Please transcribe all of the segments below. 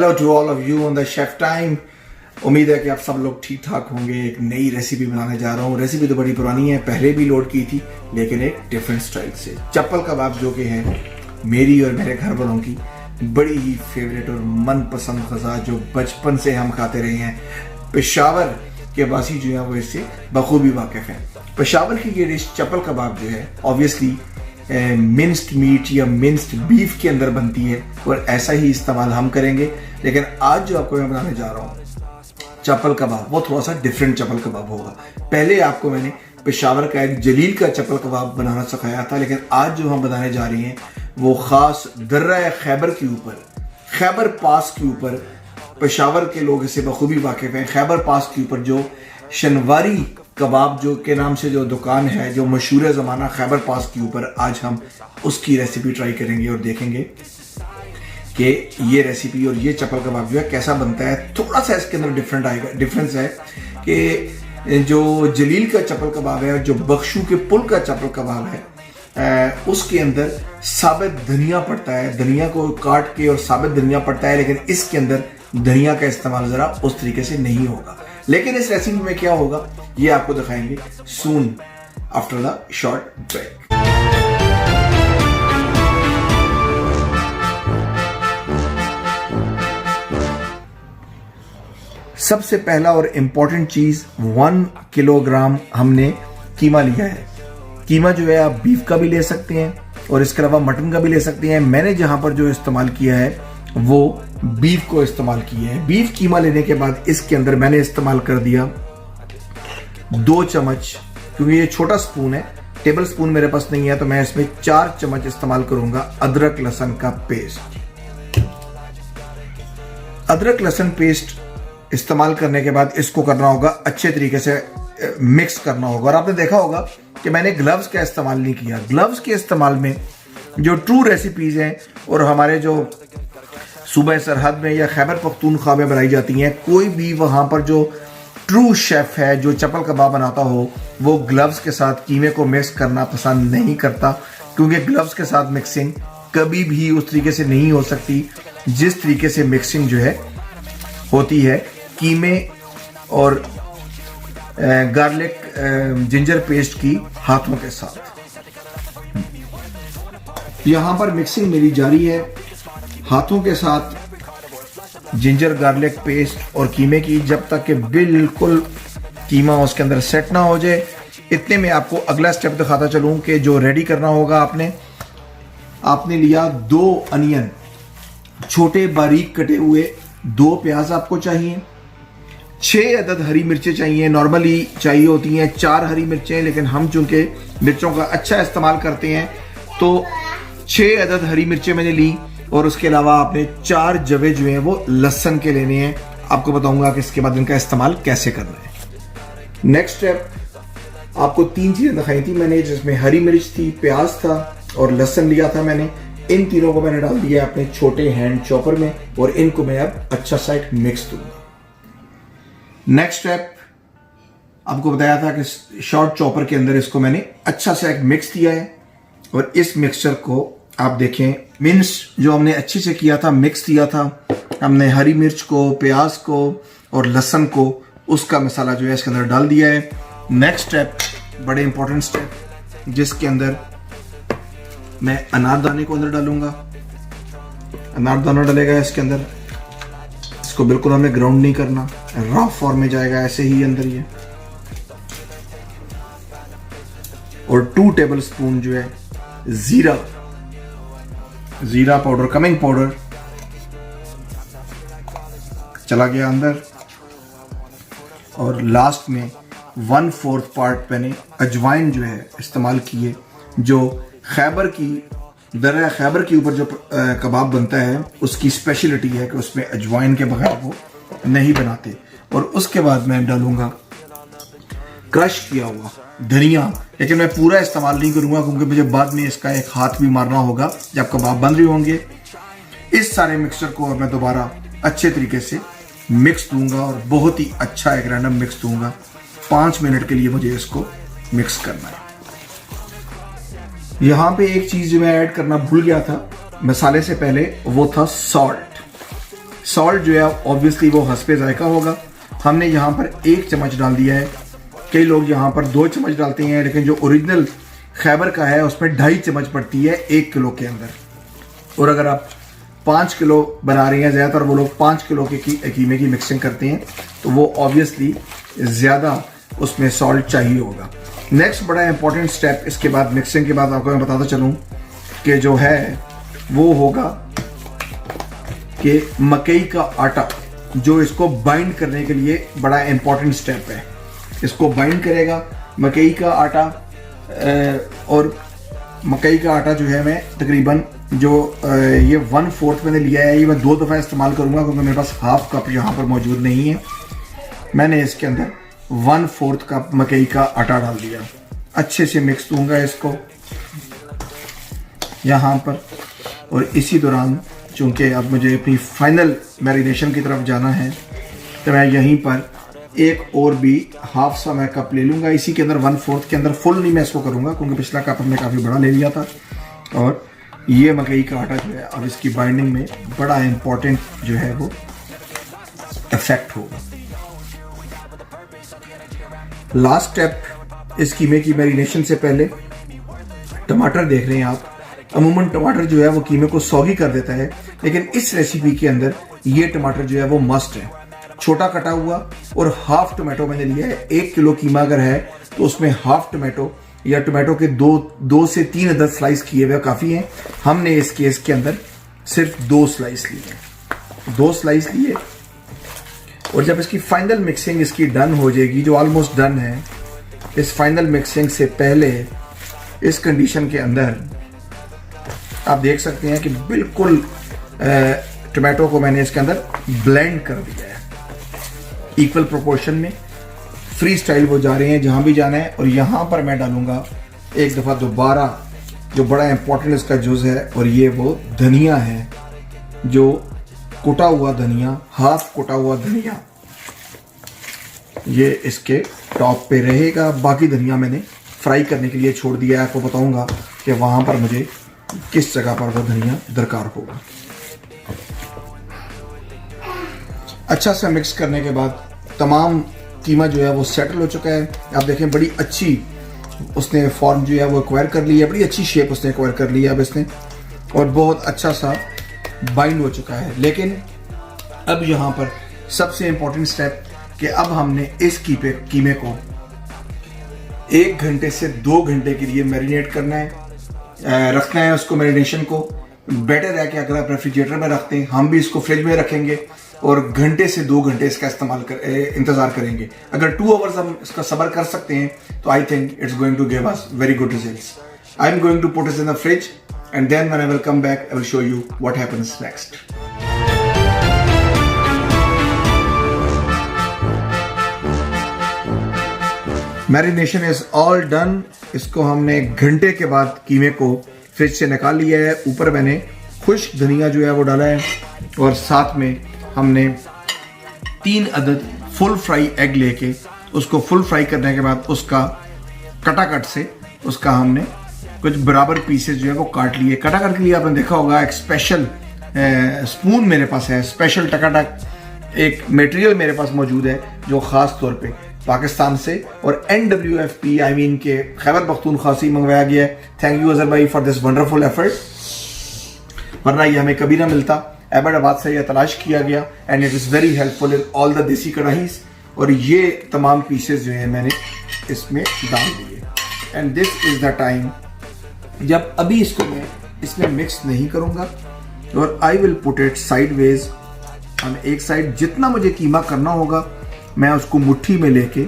Hello to all of you on the chef time. उम्मीद है कि आप सब लोग ठीक ठाक होंगे। एक नई रेसिपी बनाने जा रहा हूँ। रेसिपी तो बड़ी पुरानी है, पहले भी लोड की थी, लेकिन एक डिफरेंट स्टाइल से। चप्पल कबाब जो कि है मेरी और मेरे घर वालों की बड़ी ही फेवरेट और मनपसंद गज़ा, जो बचपन से हम खाते रहे हैं। पेशावर के वासी जो है वो इससे बखूबी वाकिफ हैं। पेशावर की ये डिश चप्पल कबाब जो है ऑब्वियसली मिन्स्ड मीट या मिन्स्ड बीफ के अंदर बनती है और ऐसा ही इस्तेमाल हम करेंगे। लेकिन आज जो आपको मैं बनाने जा रहा हूँ चप्पल कबाब, वो थोड़ा सा डिफरेंट चप्पल कबाब होगा। पहले आपको मैंने पेशावर का एक जलील का चप्पल कबाब बनाना सिखाया था, लेकिन आज जो हम बनाने जा रहे हैं वो खास दर्रा खैबर के ऊपर, खैबर पास के ऊपर, पेशावर के लोग इससे बखूबी वाकिफ हैं। खैबर पास के ऊपर जो शनवारी कबाब जो के नाम से जो दुकान है, जो मशहूर है ज़माना, खैबर पास के ऊपर, आज हम उसकी रेसिपी ट्राई करेंगे और देखेंगे कि ये रेसिपी और ये चप्पल कबाब जो है कैसा बनता है। थोड़ा सा इसके अंदर डिफरेंस है कि जो जलील का चप्पल कबाब है और जो बख्शू के पुल का चप्पल कबाब है, उसके अंदर साबित धनिया पड़ता है। धनिया को काट के और साबित धनिया पड़ता है, लेकिन इसके अंदर धनिया का इस्तेमाल ज़रा उस तरीके से नहीं होगा। लेकिन इस रेसिपी में क्या होगा ये आपको दिखाएंगे soon after the short break. सबसे पहला और इंपॉर्टेंट चीज 1 किलोग्राम हमने कीमा लिया है। कीमा जो है आप बीफ का भी ले सकते हैं और इसके अलावा मटन का भी ले सकते हैं। मैंने जहां पर जो इस्तेमाल किया है वो बीफ को इस्तेमाल किया है। बीफ कीमा लेने के बाद इसके अंदर मैंने इस्तेमाल कर दिया 2 चम्मच, क्योंकि ये छोटा स्पून है, टेबल स्पून मेरे पास नहीं है, तो मैं इसमें 4 चम्मच इस्तेमाल करूंगा अदरक लहसुन का पेस्ट। अदरक लहसुन पेस्ट इस्तेमाल करने के बाद इसको करना होगा अच्छे तरीके से मिक्स करना होगा। और आपने देखा होगा कि मैंने ग्लव्स का इस्तेमाल नहीं किया। ग्लव्स के इस्तेमाल में जो ट्रू रेसिपीज हैं और हमारे जो सूबे सरहद में या खैबर पख्तूनख्वा में बनाई जाती हैं, कोई भी वहां पर जो ट्रू शेफ है जो चप्पल कबाब बनाता हो, वो ग्लव्स के साथ कीमे को मिक्स करना पसंद नहीं करता, क्योंकि ग्लव्स के साथ मिक्सिंग कभी भी उस तरीके से नहीं हो सकती जिस तरीके से मिक्सिंग जो है होती है कीमे और गार्लिक जिंजर पेस्ट की हाथों के साथ। यहां पर मिक्सिंग मेरी जारी है हाथों के साथ जिंजर गार्लिक पेस्ट और कीमे की, जब तक कि बिल्कुल कीमा उसके अंदर सेट ना हो जाए। इतने में आपको अगला स्टेप दिखाता चलूं कि जो रेडी करना होगा आपने लिया 2 अनियन, छोटे बारीक कटे हुए 2 प्याज आपको चाहिए, 6 अदद हरी मिर्चें चाहिए। नॉर्मली चाहिए होती हैं 4 हरी मिर्चें, लेकिन हम चूंकि मिर्चों का अच्छा इस्तेमाल करते हैं तो 6 अदद हरी मिर्चें मैंने ली। और उसके अलावा आपने 4 जवे जो हैं वो लहसुन के लेने हैं। आपको बताऊंगा कि इसके बाद इनका इस्तेमाल कैसे करना है। नेक्स्ट स्टेप आपको 3 चीजें दिखाई थी मैंने, जिसमें हरी मिर्च थी, प्याज था और लहसुन लिया था मैंने। इन तीनों को मैंने डाल दिया अपने छोटे हैंड चॉपर में और इनको मैं अब अच्छा सा एक मिक्स दूंगा। नेक्स्ट स्टेप आपको बताया था कि शॉर्ट चॉपर के अंदर इसको मैंने अच्छा सा एक मिक्स दिया है और इस मिक्सचर को आप देखें, मिन्स जो हमने अच्छे से किया था, मिक्स दिया था हमने हरी मिर्च को, प्याज को और लहसुन को, उसका मसाला जो है इसके अंदर डाल दिया है। नेक्स्ट स्टेप बड़े इंपॉर्टेंट स्टेप, जिसके अंदर मैं अनारदाने को अंदर डालूंगा। अनारदाना डलेगा इसके अंदर। इसको बिल्कुल हमें ग्राउंड नहीं करना, रॉ फॉर्म में जाएगा ऐसे ही अंदर ये। और 2 टेबल स्पून जो है जीरा पाउडर, कमिंग पाउडर चला गया अंदर। और लास्ट में 1/4 पार्ट मैंने अजवाइन जो है इस्तेमाल किए, जो दर्रा खैबर के ऊपर जो कबाब बनता है उसकी स्पेशलिटी है कि उसमें अजवाइन के बगैर वो नहीं बनाते। और उसके बाद मैं डालूंगा क्रश किया हुआ धनिया, लेकिन मैं पूरा इस्तेमाल नहीं करूंगा क्योंकि मुझे बाद में इसका एक हाथ भी मारना होगा जब कबाब बन रहे होंगे। इस सारे मिक्सचर को मैं दोबारा अच्छे तरीके से मिक्स दूंगा और बहुत ही अच्छा एक रैंडम मिक्स दूंगा। 5 मिनट के लिए मुझे इसको मिक्स करना है। यहाँ पे एक चीज जो मैं ऐड करना भूल गया था मसाले से पहले, वो था सॉल्ट। सॉल्ट जो है ऑब्वियसली वो हस्बे जायका होगा। हमने यहाँ पर 1 चम्मच डाल दिया है। कई लोग यहाँ पर 2 चम्मच डालते हैं, लेकिन जो ओरिजिनल खैबर का है उसमें 2.5 चम्मच पड़ती है 1 किलो के अंदर। और अगर आप 5 किलो बना रही हैं, ज़्यादातर वो लोग 5 किलो के कीमे की मिक्सिंग करते हैं, तो वो ऑब्वियसली ज़्यादा उसमें सॉल्ट चाहिए होगा। नेक्स्ट बड़ा इंपॉर्टेंट स्टेप इसके बाद, मिक्सिंग के बाद आपको मैं बताता चलूँ कि जो है वो होगा कि मकई का आटा, जो इसको बाइंड करने के लिए बड़ा इंपॉर्टेंट स्टेप है। इसको बाइंड करेगा मकई का आटा। और मकई का आटा जो है मैं तकरीबन जो ये 1/4 मैंने लिया है, ये मैं 2 दफ़ा इस्तेमाल करूँगा क्योंकि मेरे पास हाफ कप यहाँ पर मौजूद नहीं है। मैंने इसके अंदर 1/4 कप मकई का आटा डाल दिया। अच्छे से मिक्स दूंगा इसको यहाँ पर। और इसी दौरान चूँकि अब मुझे अपनी फाइनल मैरिनेशन की तरफ जाना है, तो मैं यहीं पर एक और भी हाफ सा मैं कप ले लूँगा। इसी के अंदर 1/4 के अंदर, फुल नहीं मैं इसको करूँगा क्योंकि पिछला कप हमने काफ़ी बड़ा ले लिया था। और ये मकई का आटा जो है अब इसकी बाइंडिंग में बड़ा इम्पोर्टेंट जो है वो इफेक्ट होगा। लास्ट स्टेप इस कीमे की मैरिनेशन से पहले, टमाटर देख रहे हैं आप। अमूमन टमाटर जो है वो कीमे को सौगी कर देता है, लेकिन इस रेसिपी के अंदर ये टमाटर जो है वो मस्ट है। छोटा कटा हुआ और हाफ टमाटो मैंने लिया है। 1 किलो कीमा अगर है तो उसमें हाफ टमाटो या टमाटो के 2 से 3 अदद स्लाइस किए हुए काफ़ी हैं। हमने इस केस के अंदर सिर्फ 2 स्लाइस लिए, 2 स्लाइस लिए। और जब इसकी फाइनल मिक्सिंग इसकी डन हो जाएगी, जो ऑलमोस्ट डन है, इस फाइनल मिक्सिंग से पहले इस कंडीशन के अंदर आप देख सकते हैं कि बिल्कुल टमाटो को मैंने इसके अंदर ब्लेंड कर दिया है इक्वल प्रोपोर्शन में। फ्री स्टाइल वो जा रहे हैं जहां भी जाना है। और यहां पर मैं डालूंगा एक दफ़ा दोबारा जो बड़ा इंपॉर्टेंट इसका जुज़ है, और ये वो धनिया है, जो कुटा हुआ धनिया, हाफ कुटा हुआ धनिया, ये इसके टॉप पे रहेगा। बाकी धनिया मैंने फ्राई करने के लिए छोड़ दिया है। आपको बताऊंगा कि वहां पर मुझे किस जगह पर वो धनिया दरकार होगा। अच्छा सा मिक्स करने के बाद तमाम कीमा जो है वो सेटल हो चुका है। आप देखें बड़ी अच्छी उसने फॉर्म जो है वो एक्वायर कर ली है, बड़ी अच्छी शेप उसने एक्वायर कर ली है अब इसने, और बहुत अच्छा सा बाइंड हो चुका है। लेकिन अब यहाँ पर सबसे इम्पोर्टेंट स्टेप कि अब हमने इस कीमे को 1 घंटे से 2 घंटे के लिए मैरिनेट करना है, रखना है उसको। मैरिनेशन को बेटर है कि अगर आप रेफ्रिजरेटर में रखते हैं, हम भी इसको फ्रिज में रखेंगे और घंटे से 2 घंटे इसका इंतजार करेंगे। अगर 2 आवर्स हम इसका सब्र कर सकते हैं तो I think it's going to give us very good results. I am going to put it in the fridge and then when I will come back, I will show you what happens next. Marination is all done. इसको हमने घंटे के बाद कीमे को fridge से निकाल लिया है। ऊपर मैंने खुश्क धनिया जो है वो डाला है, और साथ में हमने 3 अदद फुल फ्राई एग लेके उसको फुल फ्राई करने के बाद उसका कटाकट से उसका हमने कुछ बराबर पीसेस जो है वो काट लिए। कटाकट के लिए आपने देखा होगा एक स्पेशल स्पून मेरे पास है, स्पेशल टकाटक एक मटेरियल मेरे पास मौजूद है जो ख़ास तौर पे पाकिस्तान से और NWFP आई मीन के खैबर पख्तूनख्वा से मंगवाया गया है। थैंक यू अजहर भाई फॉर दिस वंडरफुल एफर्ट, वरना ये हमें कभी ना मिलता। एबटाबाद से यह तलाश किया गया and it is very helpful in all the देसी कढ़ाईज। और ये तमाम पीसेस जो है मैंने इसमें डाल दिए। And this is the time जब अभी इसको मैं इसमें मिक्स नहीं करूंगा, और I will put it sideways on एक साइड। जितना मुझे कीमा करना होगा मैं उसको मुट्ठी में लेके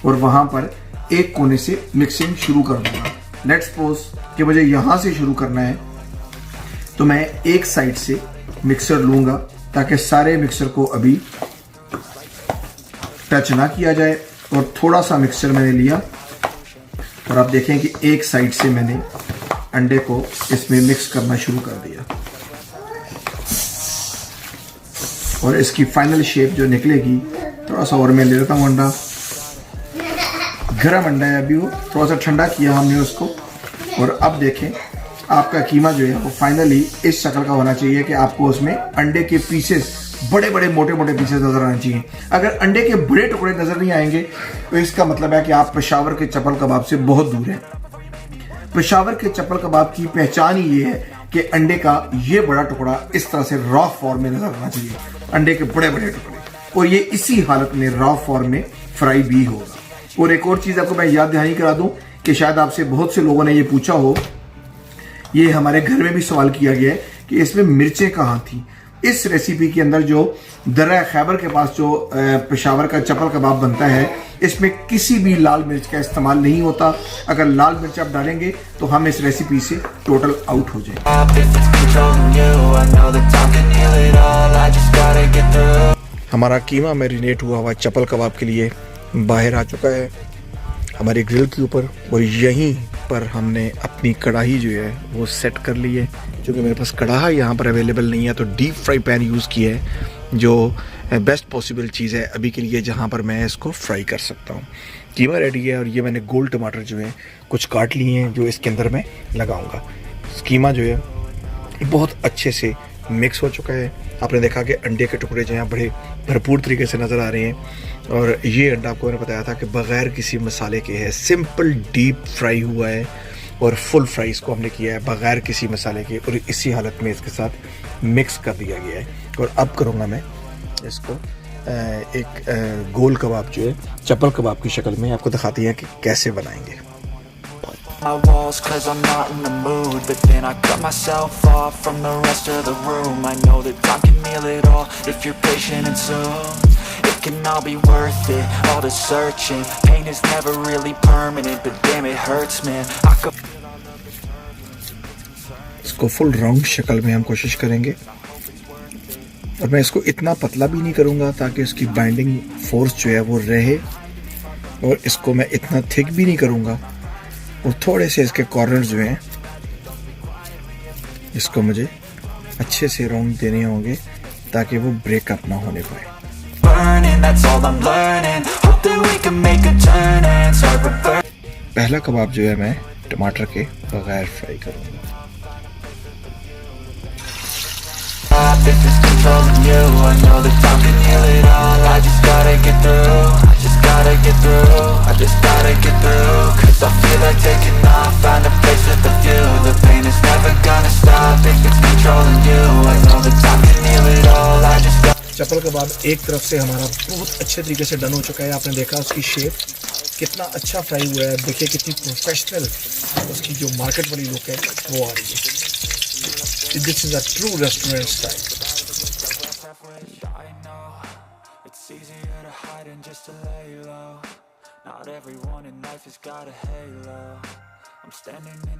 और वहां पर एक कोने से मिक्सिंग शुरू कर दूंगा। लेट्स सपोज कि मुझे यहां से शुरू करना है, तो मैं एक साइड से मिक्सर लूंगा ताकि सारे मिक्सर को अभी टच ना किया जाए। और थोड़ा सा मिक्सर मैंने लिया और आप देखें कि एक साइड से मैंने अंडे को इसमें मिक्स करना शुरू कर दिया, और इसकी फाइनल शेप जो निकलेगी, थोड़ा सा और मैं ले लेता हूँ अंडा। गर्म अंडा है अभी, वो थोड़ा सा ठंडा किया हमने उसको। और अब देखें आपका कीमा जो है वो फाइनली इस शक्ल का होना चाहिए कि आपको उसमें अंडे के पीसेस बड़े बड़े मोटे मोटे पीसेस नजर आने चाहिए। अगर अंडे के बड़े टुकड़े नजर नहीं आएंगे तो इसका मतलब है कि आप पेशावर के चप्पल कबाब से बहुत दूर हैं। पेशावर के चप्पल कबाब की पहचान ही ये है कि अंडे का ये बड़ा टुकड़ा इस तरह से रॉ फॉर्म में नजर आना चाहिए, अंडे के बड़े बड़े टुकड़े, और ये इसी हालत में रॉ फॉर्म में फ्राई भी होगा। और एक और चीज आपको मैं याद दहानी करा दूं कि शायद आपसे बहुत से लोगों ने ये पूछा हो, ये हमारे घर में भी सवाल किया गया है कि इसमें मिर्चें कहाँ थी। इस रेसिपी के अंदर जो दर्रा खैबर के पास जो पेशावर का चप्पल कबाब बनता है, इसमें किसी भी लाल मिर्च का इस्तेमाल नहीं होता। अगर लाल मिर्च आप डालेंगे तो हम इस रेसिपी से टोटल आउट हो जाएंगे। हमारा कीमा मैरिनेट हुआ हुआ चप्पल कबाब के लिए बाहर आ चुका है हमारे ग्रिल के ऊपर, और यहीं पर हमने अपनी कढ़ाई जो है वो सेट कर ली है। क्योंकि मेरे पास कढ़ाई यहाँ पर अवेलेबल नहीं है तो डीप फ्राई पैन यूज़ किया है, जो बेस्ट पॉसिबल चीज़ है अभी के लिए जहाँ पर मैं इसको फ्राई कर सकता हूँ। कीमा रेडी है और ये मैंने गोल टमाटर जो है कुछ काट लिए हैं जो इसके अंदर मैं लगाऊंगा। कीमा जो है बहुत अच्छे से मिक्स हो चुका है। आपने देखा कि अंडे के टुकड़े जो हैं बड़े भरपूर तरीके से नज़र आ रहे हैं, और ये अंडा आपको मैंने बताया था कि बग़ैर किसी मसाले के है, सिंपल डीप फ्राई हुआ है और फुल फ्राई इसको हमने किया है बग़ैर किसी मसाले के, और इसी हालत में इसके साथ मिक्स कर दिया गया है। और अब करूँगा मैं इसको एक गोल कबाब जो है चप्पल कबाब की शक्ल में आपको दिखाती है कि कैसे बनाएंगे। My walls cause I'm not in the mood, but then I cut myself off from the rest of the room. I know that time can heal it all if you're patient and soon it can all be worth it, all the searching. Pain is never really permanent, but damn it hurts man. I could इसको full round शक्ल में हम कोशिश करेंगे, और मैं इसको इतना पतला भी नहीं करूँगा ताकि इसकी बाइंडिंग फोर्स जो है वो रहे, और इसको मैं इतना थिक भी नहीं करूँगा, और थोड़े से इसके कॉर्नर्स जो हैं इसको मुझे अच्छे से राउंड देने होंगे ताकि वो ब्रेकअप ना होने पाए। पहला कबाब जो है मैं टमाटर के बगैर फ्राई करूँगा। चप्पल कबाब एक तरफ से हमारा बहुत अच्छे तरीके से डन हो चुका है। आपने देखा उसकी शेप कितना अच्छा फ्राई हुआ है, देखिए कितनी प्रोफेशनल उसकी जो मार्केट वाली लुक है वो आ रही है। This is a true restaurant style. Not everyone in life has got a halo. I'm standing in